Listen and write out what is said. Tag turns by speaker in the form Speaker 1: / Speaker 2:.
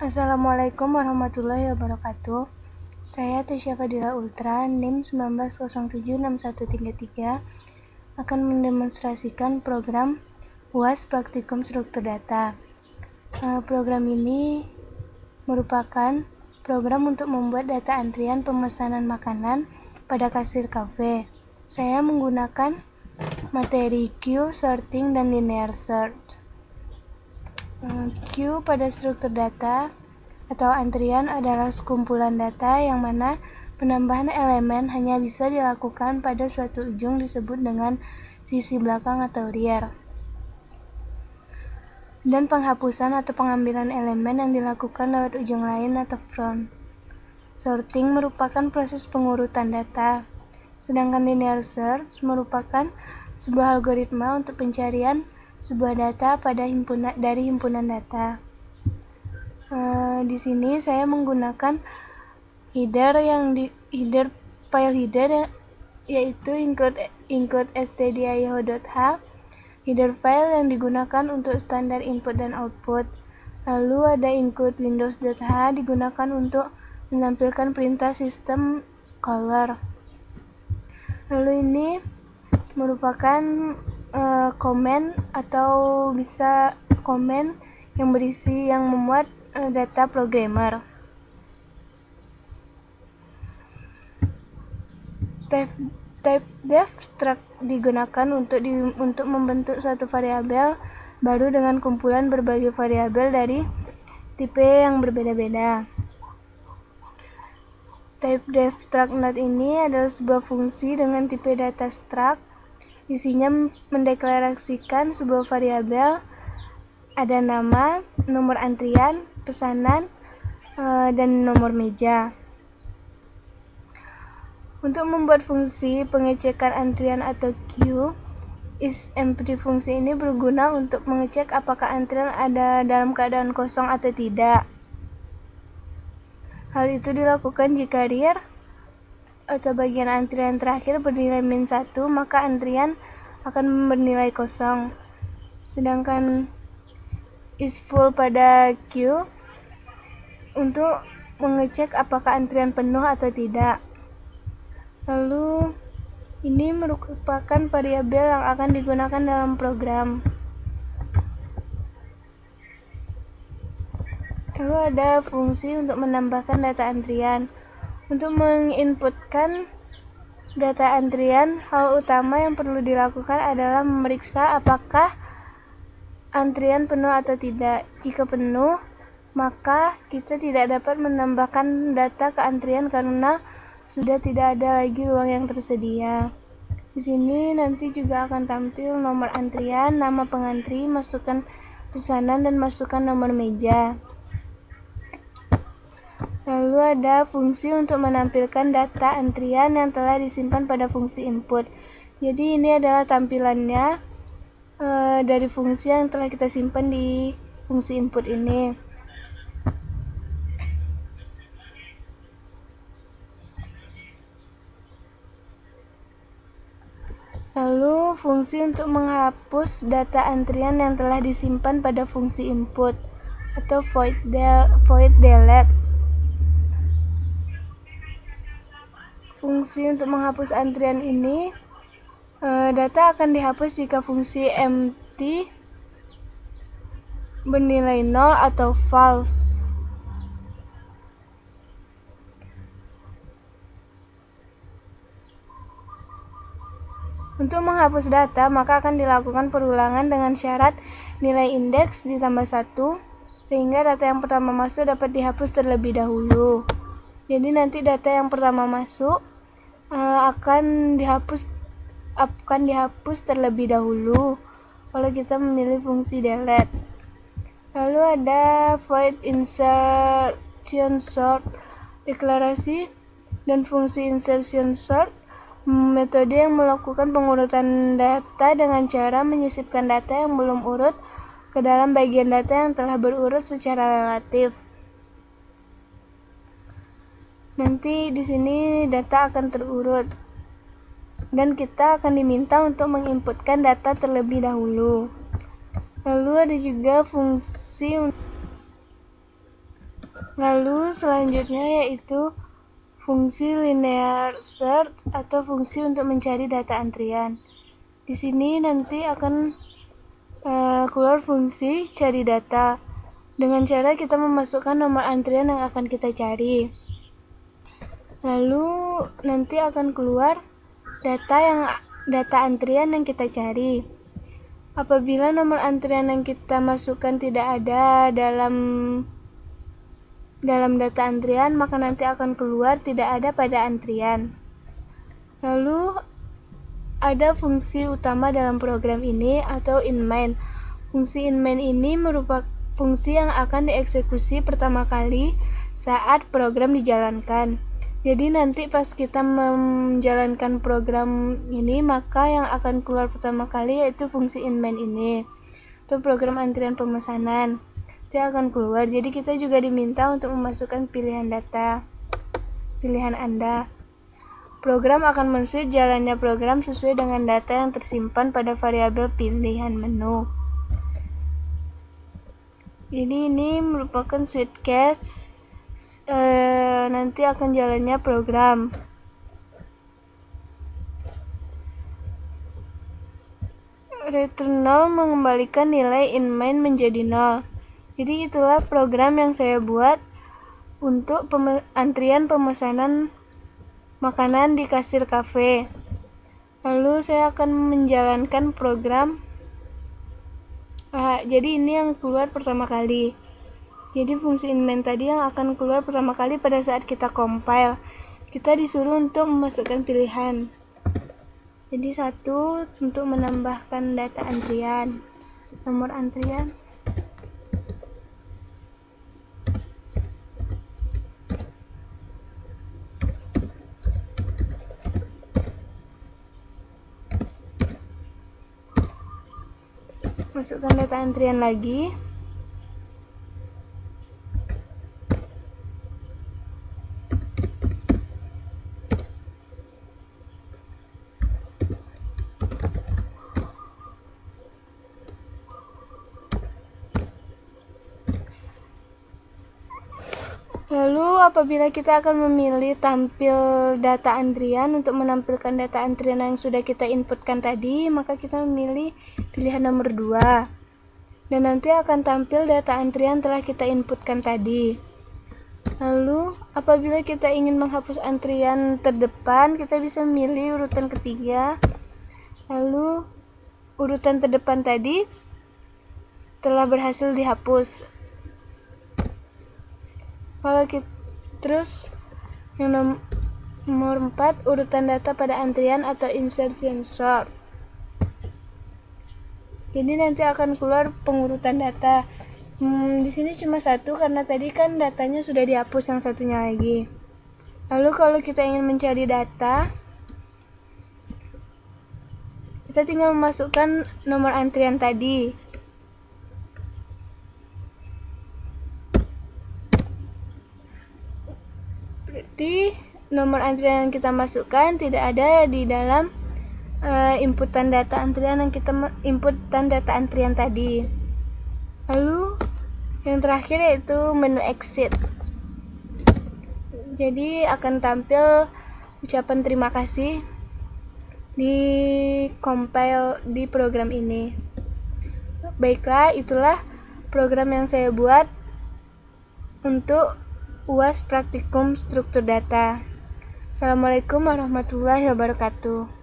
Speaker 1: Assalamualaikum warahmatullahi wabarakatuh. Saya Tasya Fadila Ultra, NIM 19076133, akan mendemonstrasikan program UAS Praktikum Struktur Data. Program ini merupakan program untuk membuat data antrian pemesanan makanan pada kasir kafe. Saya menggunakan materi queue, sorting, dan linear search. Queue pada struktur data atau antrian adalah sekumpulan data yang mana penambahan elemen hanya bisa dilakukan pada suatu ujung disebut dengan sisi belakang atau rear. Dan penghapusan atau pengambilan elemen yang dilakukan lewat ujung lain atau front. Sorting merupakan proses pengurutan data, sedangkan linear search merupakan sebuah algoritma untuk pencarian sebuah data dari himpunan data. Di sini saya menggunakan file header yaitu include stdio.h, header file yang digunakan untuk standar input dan output. Lalu ada include windows.h digunakan untuk menampilkan perintah sistem caller. Lalu ini merupakan komen atau bisa komen yang memuat data programmer. Type def struct digunakan untuk membentuk suatu variabel baru dengan kumpulan berbagai variabel dari tipe yang berbeda-beda. Type def struct not ini adalah sebuah fungsi dengan tipe data struct. Isinya mendeklarasikan sebuah variabel, ada nama, nomor antrian, pesanan, dan nomor meja. Untuk membuat fungsi pengecekan antrian atau queue, isEmpty fungsi ini berguna untuk mengecek apakah antrian ada dalam keadaan kosong atau tidak. Hal itu dilakukan jika rear atau bagian antrian terakhir bernilai -1, maka antrian akan bernilai kosong. Sedangkan isFull pada queue untuk mengecek apakah antrian penuh atau tidak. Lalu ini merupakan variabel yang akan digunakan dalam program. Lalu ada fungsi untuk menambahkan data antrian. Untuk menginputkan data antrian, hal utama yang perlu dilakukan adalah memeriksa apakah antrian penuh atau tidak. Jika penuh, maka kita tidak dapat menambahkan data ke antrian karena sudah tidak ada lagi ruang yang tersedia. Di sini nanti juga akan tampil nomor antrian, nama pengantri, masukkan pesanan, dan masukkan nomor meja. Lalu ada fungsi untuk menampilkan data antrian yang telah disimpan pada fungsi input. Jadi ini adalah tampilannya dari fungsi yang telah kita simpan di fungsi input ini. Lalu fungsi untuk menghapus data antrian yang telah disimpan pada fungsi input atau void delete. Fungsi untuk menghapus antrian ini, data akan dihapus jika fungsi empty bernilai 0 atau false. Untuk menghapus data, maka akan dilakukan perulangan dengan syarat nilai indeks ditambah 1, sehingga data yang pertama masuk dapat dihapus terlebih dahulu. Jadi nanti data yang pertama masuk akan dihapus terlebih dahulu kalau kita memilih fungsi delete. Lalu ada void insertion sort, deklarasi dan fungsi insertion sort, metode yang melakukan pengurutan data dengan cara menyisipkan data yang belum urut ke dalam bagian data yang telah berurut secara relatif. Nanti di sini data akan terurut dan kita akan diminta untuk menginputkan data terlebih dahulu. Lalu ada juga fungsi Lalu selanjutnya yaitu fungsi linear search atau fungsi untuk mencari data antrian. Di sini nanti akan keluar fungsi cari data dengan cara kita memasukkan nomor antrian yang akan kita cari. Lalu nanti akan keluar data antrian yang kita cari. Apabila nomor antrian yang kita masukkan tidak ada dalam data antrian, maka nanti akan keluar tidak ada pada antrian. Lalu ada fungsi utama dalam program ini atau inMain. Fungsi inMain ini merupakan fungsi yang akan dieksekusi pertama kali saat program dijalankan. Jadi nanti pas kita menjalankan program ini, maka yang akan keluar pertama kali yaitu fungsi inMain ini. Itu program antrian pemesanan. Itu akan keluar. Jadi kita juga diminta untuk memasukkan pilihan data, pilihan Anda. Program akan men-switch jalannya program sesuai dengan data yang tersimpan pada variabel pilihan menu. Jadi ini merupakan switch case. Nanti akan jalannya program. Return 0 mengembalikan nilai inMain menjadi 0. Jadi itulah program yang saya buat untuk antrian pemesanan makanan di kasir kafe. Lalu saya akan menjalankan program. Jadi ini yang keluar pertama kali. Jadi fungsi inMain tadi yang akan keluar pertama kali pada saat kita compile. Kita disuruh untuk memasukkan pilihan. Jadi 1 untuk menambahkan data antrian, nomor antrian. Masukkan data antrian lagi. Lalu apabila kita akan memilih tampil data antrian untuk menampilkan data antrian yang sudah kita inputkan tadi, maka kita memilih pilihan nomor 2. Dan nanti akan tampil data antrian telah kita inputkan tadi. Lalu apabila kita ingin menghapus antrian terdepan, kita bisa memilih urutan ketiga. Lalu urutan terdepan tadi telah berhasil dihapus. Kalau kita terus yang nomor 4 urutan data pada antrian atau insertion sort. Jadi nanti akan keluar pengurutan data. Di sini cuma 1 karena tadi kan datanya sudah dihapus yang satunya lagi. Lalu kalau kita ingin mencari data, kita tinggal memasukkan nomor antrian tadi. Berarti nomor antrian yang kita masukkan tidak ada di dalam inputan data antrian tadi. Lalu yang terakhir yaitu menu exit. Jadi akan tampil ucapan terima kasih di compile di program ini. Baiklah, itulah program yang saya buat untuk UAS Praktikum Struktur Data. Assalamualaikum warahmatullahi wabarakatuh.